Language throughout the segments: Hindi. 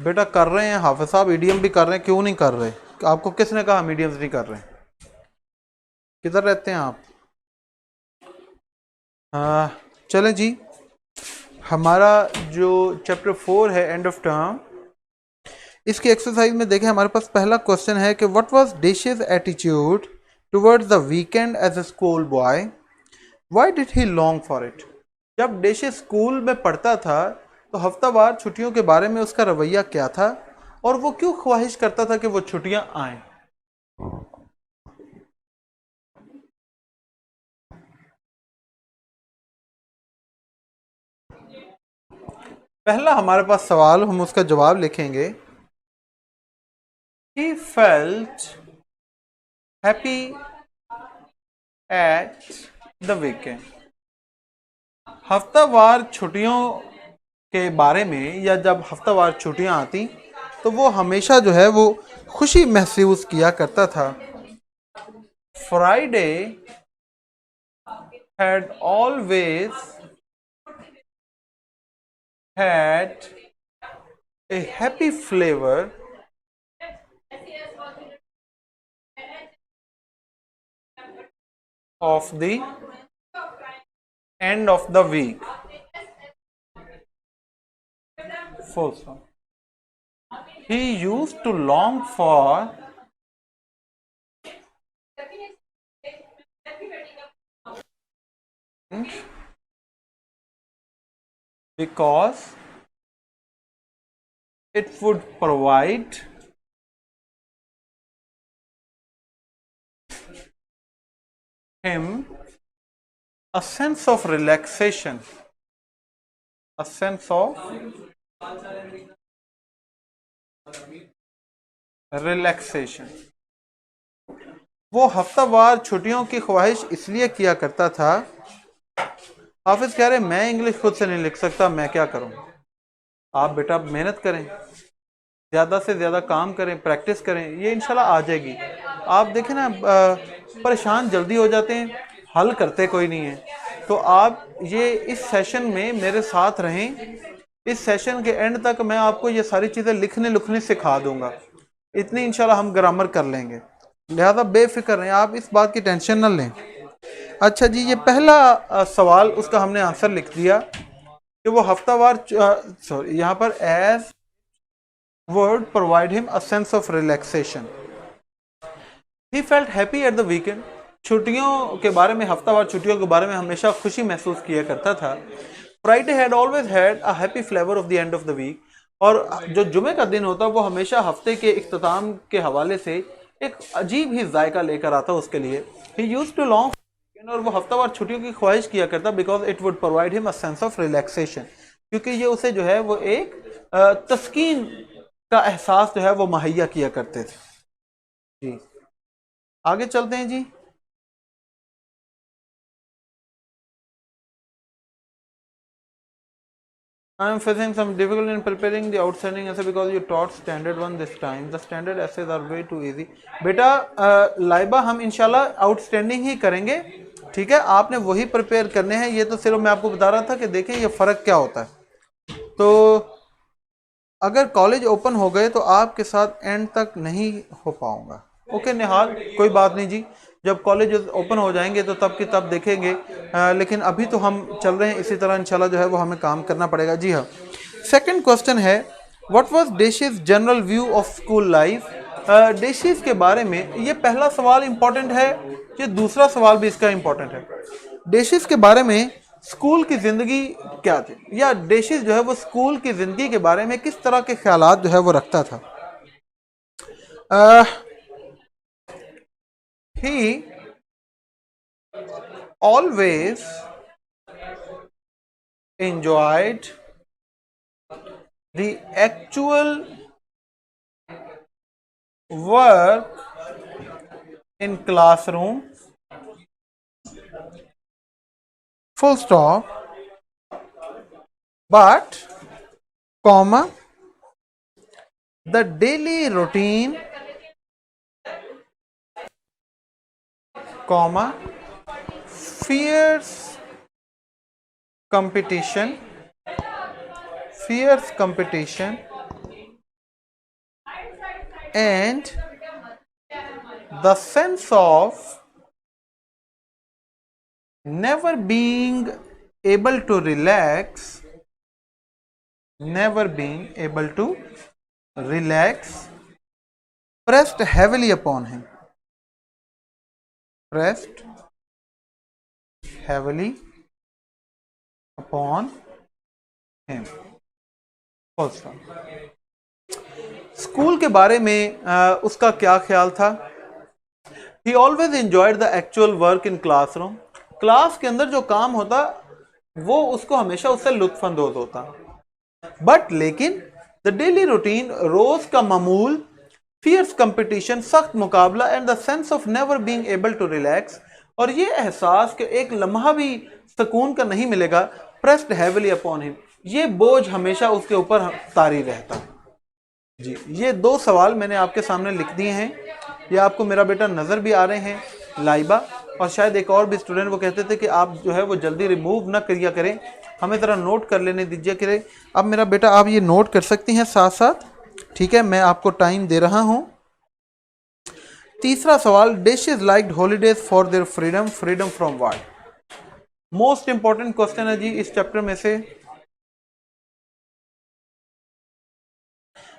बेटा कर रहे हैं, हाफिज साहब ईडीएम भी कर रहे हैं, क्यों नहीं कर रहे? आपको किसने कहा हम ईडीएम्स नहीं कर रहे? किधर रहते हैं आप? चलें जी, हमारा जो चैप्टर 4 है एंड ऑफ टर्म, इसकी एक्सरसाइज में देखें हमारे पास पहला क्वेश्चन है कि what was Dishes attitude towards the weekend as a school boy, why did he long for it. जब डिशेस स्कूल में पढ़ता था तो हफ्तावार छुट्टियों के बारे में उसका रवैया क्या था और वो क्यों ख्वाहिश करता था कि वो छुट्टियां आएं। पहला हमारे पास सवाल, हम उसका जवाब लिखेंगे। He felt happy at the weekend। हफ्तावार छुट्टियों के बारे में या जब हफ्तावार छुट्टियां आती तो वो हमेशा जो है वो खुशी महसूस किया करता था। Friday had always had a happy flavor of the end of the week। Full stop। He used to long for because it would provide him a sense of relaxation, a sense of relaxation. वो हफ्तावार छुट्टियों की ख्वाहिश इसलिए किया करता था। हाफिज कह रहे मैं इंग्लिश खुद से नहीं लिख सकता, मैं क्या करूं? आप बेटा मेहनत करें, ज़्यादा से ज़्यादा काम करें, प्रैक्टिस करें, ये इंशाल्लाह आ जाएगी। आप देखें ना, परेशान जल्दी हो जाते हैं, हल करते कोई नहीं है। तो आप ये इस सेशन में मेरे साथ रहें, इस सेशन के एंड तक मैं आपको ये सारी चीज़ें लिखने सिखा दूंगा। इतनी इंशाल्लाह हम ग्रामर कर लेंगे, लिहाजा बेफिक्र रहें, आप इस बात की टेंशन न लें। अच्छा जी, ये पहला सवाल उसका हमने आंसर लिख दिया कि वो हफ्तावार, सॉरी यहाँ पर as word provide him a sense of relaxation. He felt happy at the weekend. छुट्टियों के बारे में, हफ्तावार छुट्टियों के बारे में हमेशा खुशी महसूस किया करता था। Friday had always had a happy flavour of the end of the week. और जो जुमे का दिन होता वो हमेशा हफ्ते के इख्तिताम के हवाले से एक अजीब ही जायका लेकर आता उसके लिए। ही यूज्ड टू लॉन्ग, और वो हफ्तावार छुट्टियों की ख्वाहिश किया करता because it would provide him a sense of relaxation, क्योंकि ये उसे जो है वो एक तस्कीन का एहसास जो है वो मुहैया किया करते थे। जी आगे चलते हैं जी। I am facing some difficulty in preparing the outstanding essay because you taught standard one this time. The standard essays are way too easy. बेटा लाइबा हम इंशाल्लाह आउटस्टैंडिंग ही करेंगे, ठीक है? आपने वही प्रिपेयर करने हैं। ये तो सिर्फ मैं आपको बता रहा था कि देखें ये फ़र्क क्या होता है। तो अगर कॉलेज ओपन हो गए तो आपके साथ एंड तक नहीं हो पाऊंगा। ओके निहाल, कोई बात नहीं जी, जब कॉलेज ओपन हो जाएंगे तो तब की तब देखेंगे। लेकिन अभी तो हम चल रहे हैं इसी तरह, इंशाल्लाह जो है वो हमें काम करना पड़ेगा। जी हाँ, सेकंड क्वेश्चन है what was Deshis general view of school life. Deshis के बारे में ये पहला सवाल इंपॉर्टेंट है, ये दूसरा सवाल भी इसका इंपॉर्टेंट है। डेशिस के बारे में स्कूल की जिंदगी क्या थी, या डेशिस जो है वो स्कूल की जिंदगी के बारे में किस तरह के ख्यालात जो है वो रखता था। ही always enjoyed the actual work in classroom, full stop, but comma the daily routine, comma fierce competition and the sense of never being able to relax, never being able to relax, pressed heavily upon him, pressed heavily upon him. School के बारे में उसका क्या ख्याल था? He always enjoyed the actual work in classroom. Class के अंदर जो काम होता वो उसको हमेशा उससे लुत्फानंदोज होता. बट लेकिन द डेली रूटीन, रोज का मामूल, फियर्स कंपटीशन, सख्त मुकाबला, and the sense of never being able to relax, और ये एहसास कि एक लम्हा भी सुकून का नहीं मिलेगा, प्रेस्ड हेविली अपॉन हिम, ये बोझ हमेशा उसके ऊपर तारी रहता. जी, ये 2 सवाल मैंने आपके सामने लिख दिए हैं. ये आपको मेरा बेटा नज़र भी आ रहे हैं, लाइबा, और शायद एक और भी स्टूडेंट वो कहते थे कि आप जो है वो जल्दी रिमूव ना करिया करें, हमें ज़रा नोट कर लेने दीजिए करें. अब मेरा बेटा आप ये नोट कर सकती हैं साथ साथ, ठीक है? मैं आपको टाइम दे रहा हूँ. तीसरा सवाल, dishes liked holidays for their freedom, freedom from what? Most important question है जी इस चैप्टर में से.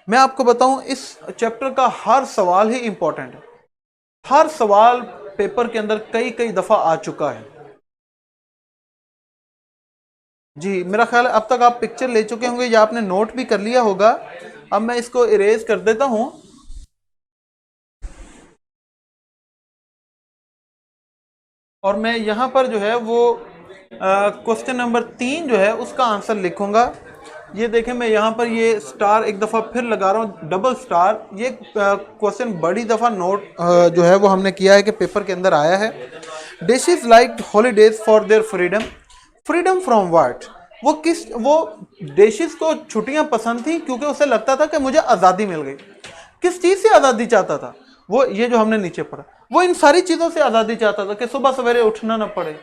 मैं आपको बताऊं इस चैप्टर का हर सवाल ही इंपॉर्टेंट है. हर सवाल पेपर के अंदर कई कई दफा आ चुका है. जी, मेरा ख्याल है अब तक आप पिक्चर ले चुके होंगे या आपने नोट भी कर लिया होगा. अब मैं इसको इरेज कर देता हूं. और मैं यहां पर जो है वो क्वेश्चन नंबर 3 जो है उसका आंसर लिखूंगा. ये देखें, मैं यहाँ पर ये स्टार एक दफ़ा फिर लगा रहा हूँ, डबल स्टार. ये क्वेश्चन बड़ी दफ़ा नोट जो है वो हमने किया है कि पेपर के अंदर आया है. Dishes liked holidays for their freedom, freedom from what? वो डिशेज को छुट्टियां पसंद थी क्योंकि उसे लगता था कि मुझे आज़ादी मिल गई. किस चीज़ से आज़ादी चाहता था वो? ये जो हमने नीचे पढ़ा, वो इन सारी चीज़ों से आज़ादी चाहता था कि सुबह सवेरे उठना ना पड़े,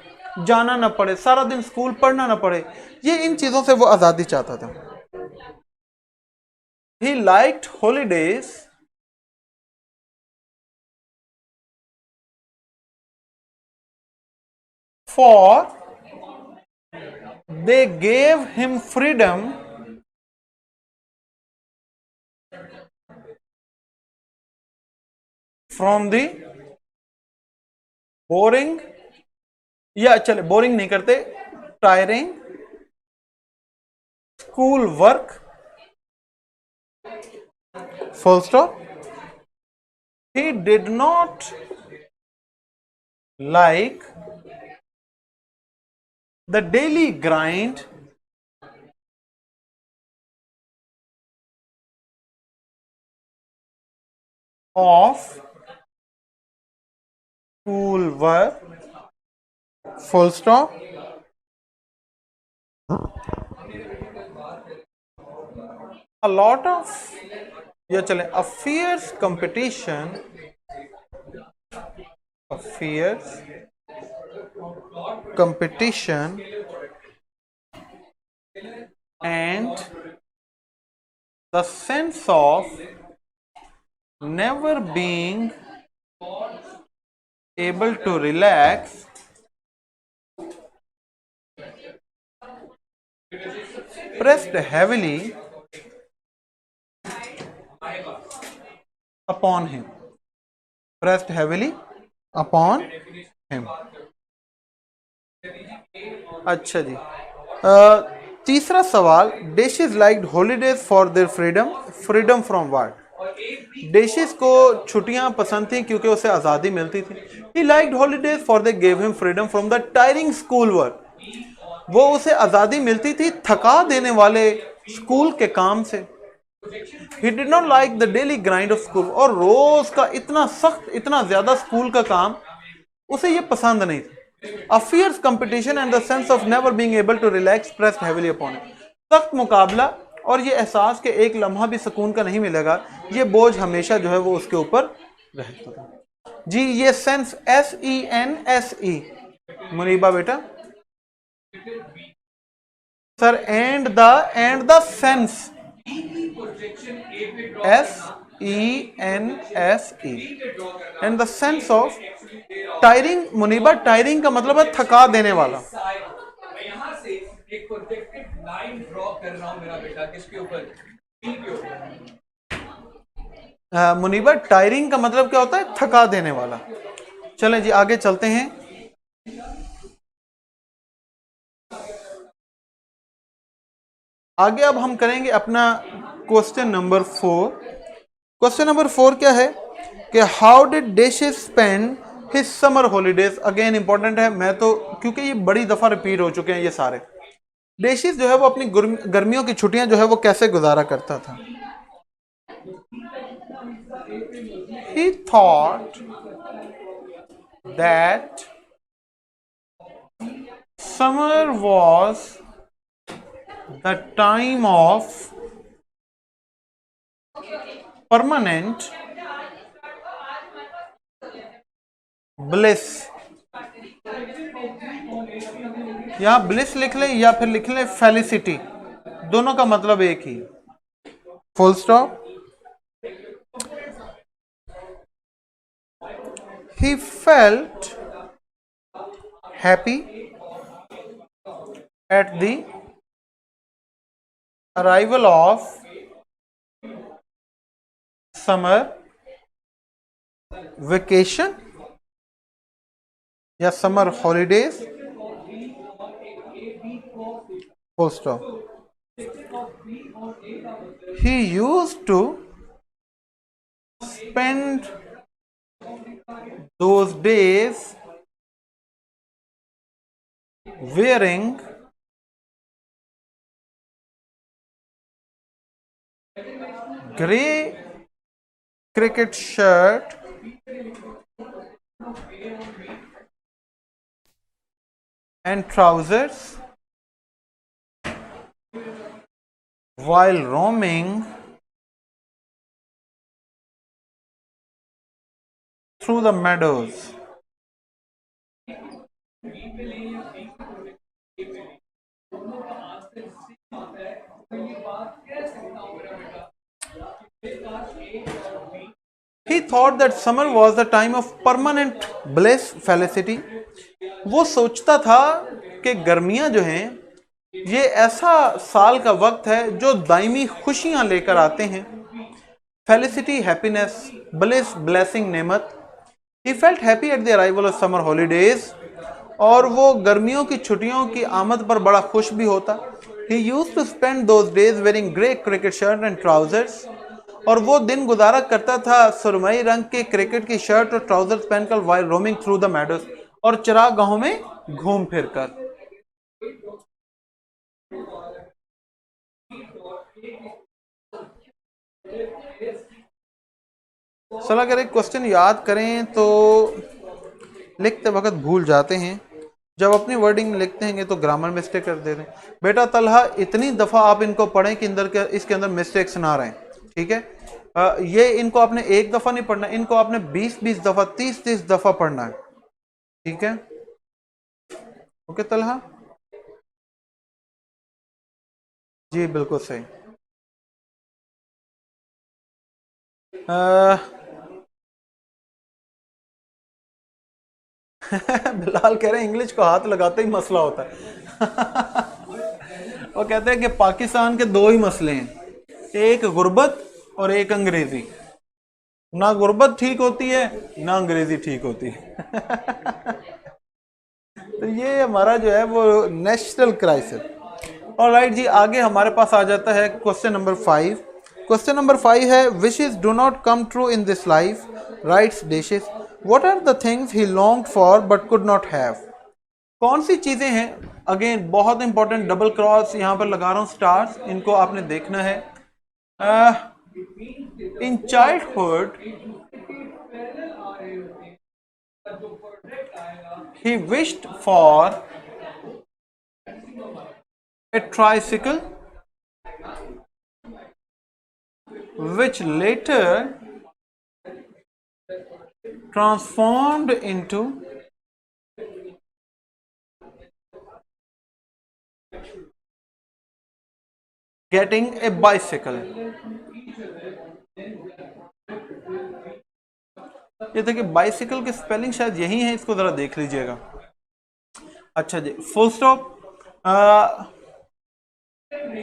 जाना ना पड़े, सारा दिन स्कूल पढ़ना ना पड़े. ये इन चीजों से वो आजादी चाहता था. He liked holidays for they gave him freedom from the boring, या चले बोरिंग नहीं करते, tiring school work, full stop. He did not like the daily grind of school work, full stop. A lot of, या चले, a fierce competition, a fierce competition and the sense of never being able to relax pressed heavily upon him, pressed heavily upon him. अच्छा जी, तीसरा सवाल, dishes liked holidays for their freedom, freedom from what? Dishes को छुट्टियां पसंद थी क्योंकि उसे आज़ादी मिलती थी. He liked holidays for they gave him freedom from the tiring school work. वो उसे आज़ादी मिलती थी थका देने वाले स्कूल के काम से. He did not like the daily grind of school, और रोज का इतना सख्त, इतना ज्यादा स्कूल का काम उसे ये पसंद नहीं था. A fierce competition and the sense of never being able to relax pressed heavily upon him. सख्त मुकाबला और ये एहसास कि एक लम्हा भी सुकून का नहीं मिलेगा, ये बोझ हमेशा जो है वो उसके ऊपर रहता था. जी, ये सेंस, SENSE, मुनीबा बेटा sir, and the sense, S ENSE and the sense of tiring. Muniba, tiring का मतलब है थका देने वाला। मैं यहां से एक प्रोजेक्टेड लाइन ड्रॉ कर रहा हूं मेरा बेटा, किसके ऊपर? टी के ऊपर। मुनीबा, टायरिंग का मतलब क्या होता है? थका देने वाला। चलें जी आगे चलते हैं। आगे अब हम करेंगे अपना क्वेश्चन नंबर 4। क्वेश्चन नंबर 4 क्या है कि how did Deshis spend his summer holidays. Again important है, मैं तो क्योंकि ये बड़ी दफा रिपीट हो चुके हैं ये सारे। डेशिस जो है वो अपनी गर्मियों की छुट्टियां जो है वो कैसे गुजारा करता था? ही thought that summer was the time of permanent bliss. यहां ब्लिस लिख ले या फिर लिख ले फेलिसिटी, दोनों का मतलब एक ही। Full stop. He felt happy at the arrival of summer vacation या summer holidays. Full stop. He used to spend those days wearing gray cricket shirt and trousers while roaming through the meadows. He thought that summer was the time of permanent bliss, felicity. वो सोचता था कि गर्मियां जो हैं ये ऐसा साल का वक्त है जो दायमी खुशियां लेकर आते हैं। फेलिसिटी हैप्पीनेस, ब्लिस ब्लेसिंग नेमत। ही felt happy at the arrival of summer holidays, और वो गर्मियों की छुट्टियों की आमद पर बड़ा खुश भी होता। He used to spend those days wearing grey cricket shirt and trousers, और वो दिन गुजारा करता था सुरमई रंग के क्रिकेट की शर्ट और ट्राउजर्स पहनकर while roaming through the meadows, और चरागाहों में घूम फिर कर। चलो अगर एक क्वेश्चन याद करें तो लिखते वक्त भूल जाते हैं, जब अपनी वर्डिंग लिखते हैं तो ग्रामर मिस्टेक कर देते हैं। बेटा तलहा, इतनी दफ़ा आप इनको पढ़ें कि इसके अंदर मिस्टेक्स ना रहें, ठीक है? ये इनको आपने एक दफ़ा नहीं पढ़ना, इनको आपने 20-20 दफ़ा, 30-30 दफ़ा पढ़ना है, ठीक है? ओके तलहा जी, बिल्कुल सही। बिलाल कह रहे हैं इंग्लिश को हाथ लगाते ही मसला होता है। वो कहते हैं कि पाकिस्तान के दो ही मसले हैं, एक गुर्बत और एक अंग्रेजी। ना गुर्बत ठीक होती है ना अंग्रेजी ठीक होती है। तो ये हमारा जो है वो नेशनल क्राइसिस। ऑलराइट जी, आगे हमारे पास आ जाता है क्वेश्चन नंबर 5। क्वेश्चन नंबर 5 है wishes do not come true in this life, writes Deshis, what are the things he longed for but could not have. कौन सी चीजें हैं? अगेन बहुत इंपॉर्टेंट, डबल क्रॉस यहां पर लगा रहा हूं स्टार्स, इनको आपने देखना है। In childhood he wished for a tricycle which later transformed into getting a bicycle. ये देखिए बाइसिकल की स्पेलिंग शायद यही है, इसको जरा देख लीजिएगा। अच्छा जी, full stop.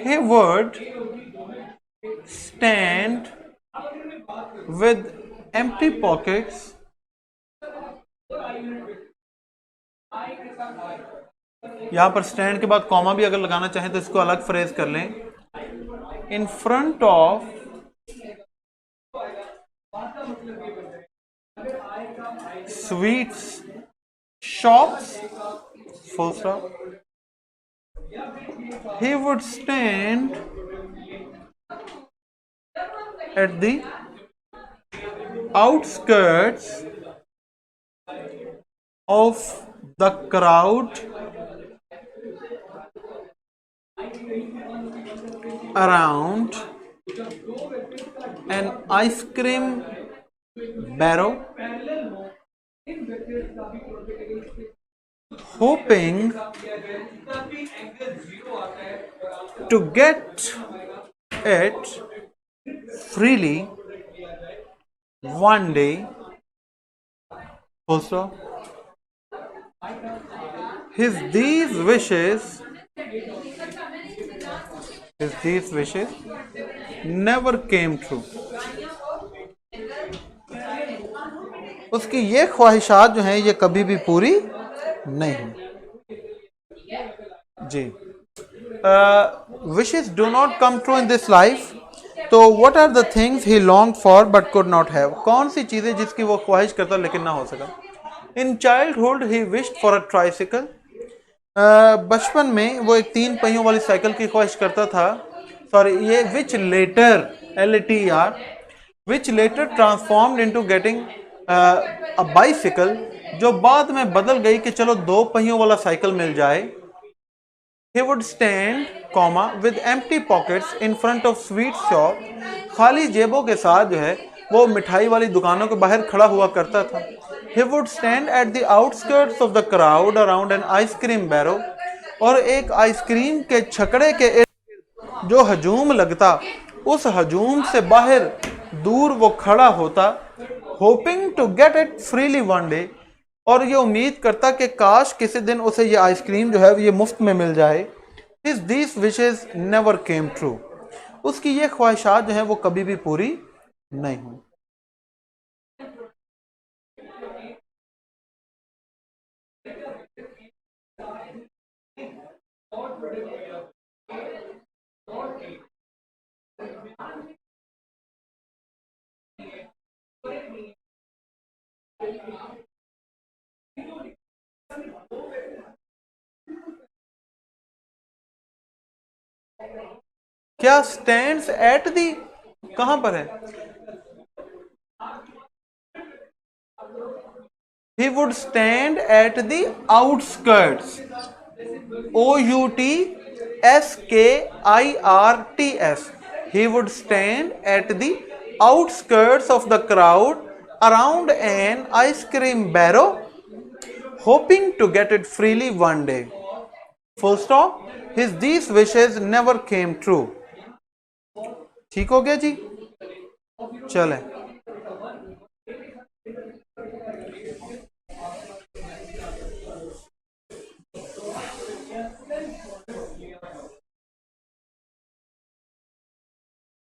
he would stand with empty pockets यहां पर स्टैंड के बाद कॉमा भी अगर लगाना चाहें तो इसको अलग फ्रेज कर लें। In front of sweets shops, full stop. he would stand at the outskirts of the crowd around an ice cream barrel, hoping to get it freely one day. Also, his these wishes never came true. उसकी ये ख्वाहिशात जो हैं ये कभी भी पूरी नहीं हुई जी। wishes do not come true in this life. तो what are the things he longed for but could not have? कौन सी चीजें जिसकी वो ख्वाहिश करता लेकिन ना हो सका? In childhood he wished for a tricycle. बचपन में वो एक 3 पहियों वाली साइकिल की ख्वाहिश करता था। सॉरी, ये which later LATER which later transformed into getting a bicycle, जो बाद में बदल गई कि चलो 2 पहियों वाला साइकिल मिल जाए। He would stand, comma, with empty pockets in front of sweet shop. खाली जेबों के साथ जो है वो मिठाई वाली दुकानों के बाहर खड़ा हुआ करता था। He would stand at the outskirts of the crowd around an ice cream barrel. और एक आइसक्रीम के छकड़े के जो हजूम लगता, उस हजूम से बाहर दूर वो खड़ा होता। Hoping to get it freely one day. और ये उम्मीद करता कि काश किसी दिन उसे ये आइसक्रीम जो है ये मुफ्त में मिल जाए। These wishes never came true. उसकी ये ख्वाहिशात जो हैं वो कभी भी पूरी नहीं हुई। क्या स्टैंड्स एट दी कहां पर है? He would stand at the outskirts. OUTSKIRTS. He would stand at the outskirts of the crowd around an ice cream barrel, hoping to get it freely one day. Full stop. These wishes never came true. ठीक हो गया जी? चलें।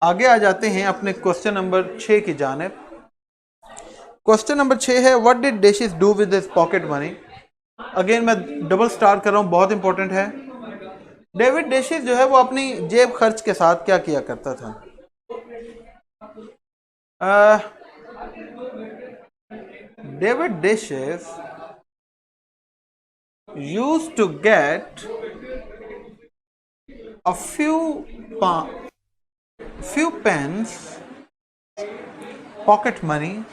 आगे आ जाते हैं अपने क्वेश्चन नंबर 6 की जानिब। क्वेश्चन नंबर 6 है, what did Deshis do with his pocket money? Again मैं डबल स्टार कर रहा हूं, बहुत इंपॉर्टेंट है। डेविड डेशिस जो है वो अपनी जेब खर्च के साथ क्या किया करता था? David Deshis used to get a few pence pocket money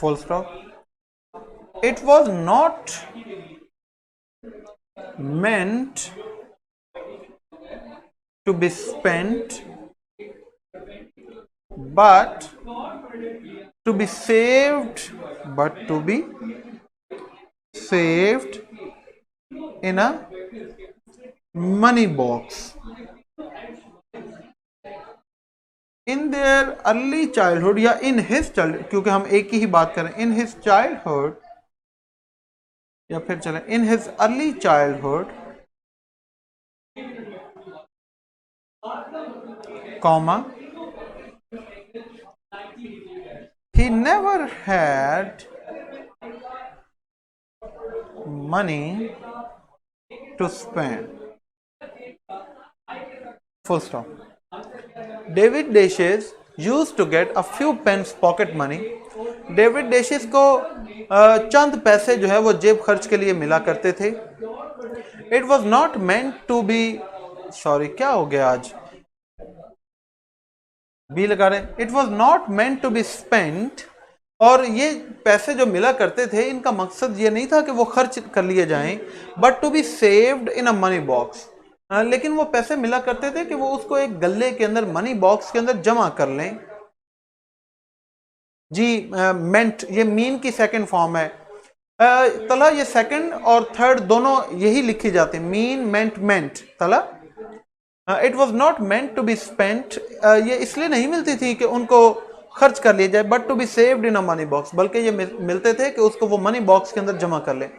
full stop. It was not meant to be spent but to be saved, in a money box. In their early childhood या इन हिज चाइल्ड, क्योंकि हम एक की ही बात करें, इन हिज चाइल्डहुड, या फिर चले in his early childhood, comma, he never had money to spend, full stop. David Dashes used to get a few pence pocket money. David Deshis को चंद पैसे जो है वो जेब खर्च के लिए मिला करते थे. It was not meant to be, sorry क्या हो गया आज, बी लगा रहे. It was not meant to be spent, और ये पैसे जो मिला करते थे इनका मकसद ये नहीं था कि वो खर्च कर लिए जाएं, but to be saved in a money box. लेकिन वो पैसे मिला करते थे कि वो उसको एक गल्ले के अंदर, मनी बॉक्स के अंदर जमा कर लें. जी मेंट, ये मीन की सेकंड फॉर्म है. तला ये सेकंड और थर्ड दोनों यही लिखी जाती है, मीन मेंट मेंट. तला it was not meant to be spent, ये इसलिए नहीं मिलती थी कि उनको खर्च कर लिया जाए, but to be saved in a money box, बल्कि ये मिलते थे कि उसको वो मनी बॉक्स के अंदर जमा कर ले.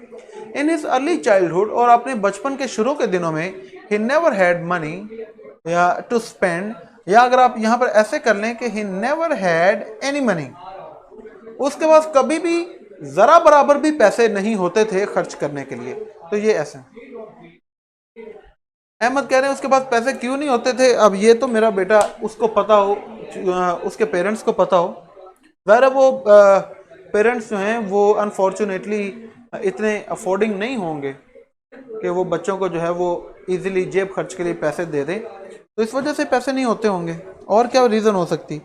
इन हिज अर्ली चाइल्डहुड, और अपने बचपन के शुरू के दिनों में, ही नेवर हैड मनी या टू स्पेंड, या अगर आप यहां पर ऐसे कर लें कि he never had any money, उसके पास कभी भी जरा बराबर भी पैसे नहीं होते थे खर्च करने के लिए. तो ये ऐसे. अहमद कह रहे हैं उसके पास पैसे क्यों नहीं होते थे. अब ये तो मेरा बेटा, उसको पता हो, उसके पेरेंट्स को पता हो. ज़ाहिर है वो पेरेंट्स जो हैं वो अनफॉर्चुनेटली इतने अफोर्डिंग नहीं होंगे कि वो बच्चों को जो है वो इजीली जेब खर्च के लिए पैसे दे दें, तो इस वजह से पैसे नहीं होते होंगे. और क्या रीज़न हो सकती.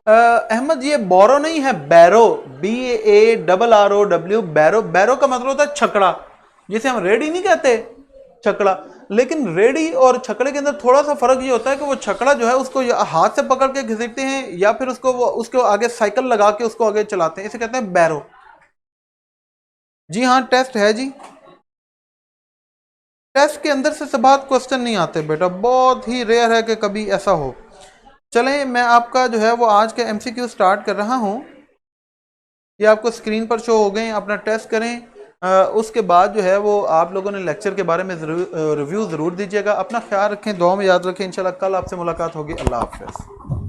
अहमद ये बोरो नहीं है, बैरो, BARROW, बैरो. बैरो का मतलब होता है छकड़ा, जिसे हम रेडी नहीं कहते, छकड़ा. लेकिन रेडी और छकड़े के अंदर थोड़ा सा फर्क ये होता है कि वो छकड़ा जो है उसको हाथ से पकड़ के घसीटते हैं, या फिर उसको उसके आगे साइकिल लगा के उसको आगे चलाते हैं, इसे कहते हैं बैरो. जी हाँ, टेस्ट है जी. टेस्ट के अंदर से सवाल क्वेश्चन नहीं आते बेटा, बहुत ही रेयर है कि कभी ऐसा हो. चलें, मैं आपका जो है वो आज का MCQ स्टार्ट कर रहा हूं. ये आपको स्क्रीन पर शो हो गए, अपना टेस्ट करें. उसके बाद जो है वो आप लोगों ने लेक्चर के बारे में रिव्यू ज़रूर दीजिएगा. अपना ख्याल रखें, दुआ में याद रखें. इंशाल्लाह कल आपसे मुलाकात होगी. अल्लाह हाफ़िज़.